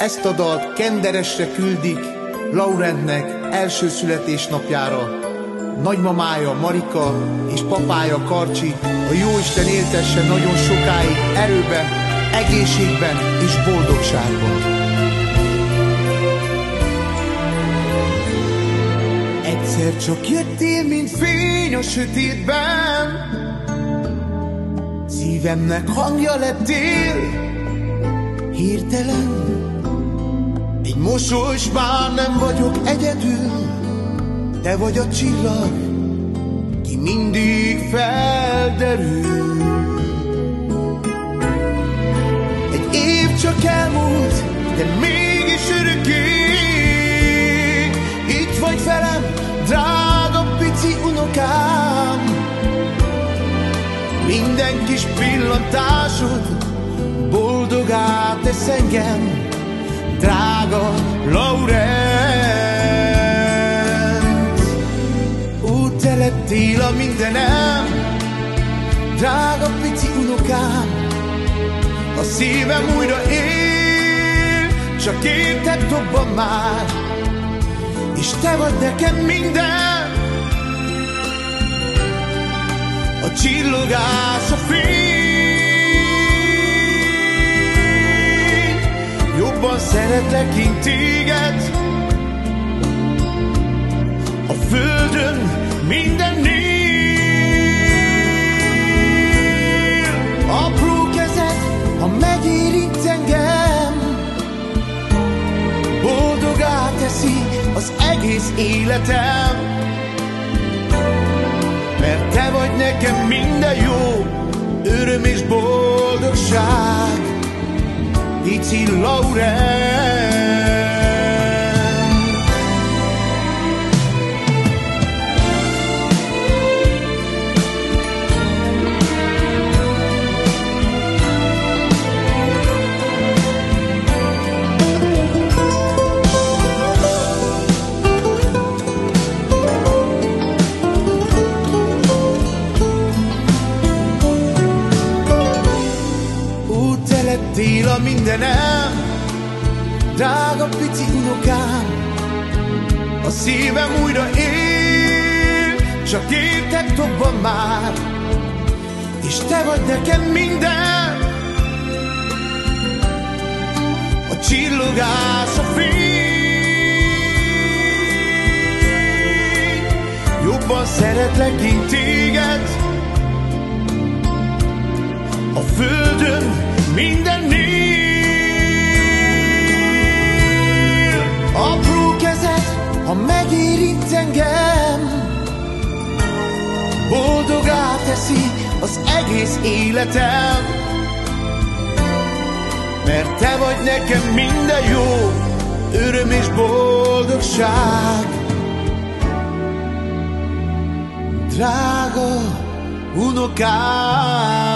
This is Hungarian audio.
Ezt a dalt Kenderesre küldik Laurentnek első születésnapjára. Nagymamája Marika és papája Karcsi, a Jóisten éltesse nagyon sokáig erőben, egészségben és boldogságban. Egyszer csak jöttél, mint fény a sötétben, szívemnek hangja lettél, hirtelen. Egy mosoly, s már nem vagyok egyedül, te vagy a csillag, ki mindig felderül. Egy év csak elmúlt, de mégis örökké itt vagy velem, drága pici unokám. Minden kis pillantásod boldogá tesz engem, drága Laurent. Úgy te lettél a mindenem, drága pici unokám. A szívem újra él, csak érted dobban már, és te vagy nekem minden. A csillogás, a fény, jobban szeretlek én téged a földön mindennél. Apró kezed, ha megérint engem, boldogá teszi az egész életem. Mert te vagy nekem minden jó, öröm és boldogság, pici Laurent. Lettél a mindenem, drága pici unokám. A szívem újra él, csak érted dobban már, és te vagy nekem minden. A csillogás, a fény, jobban szeretlek én téged a földön mindennél. Apró kezed, ha megérint engem, boldogá teszi az egész életem. Mert te vagy nekem minden jó, öröm és boldogság, drága unokám.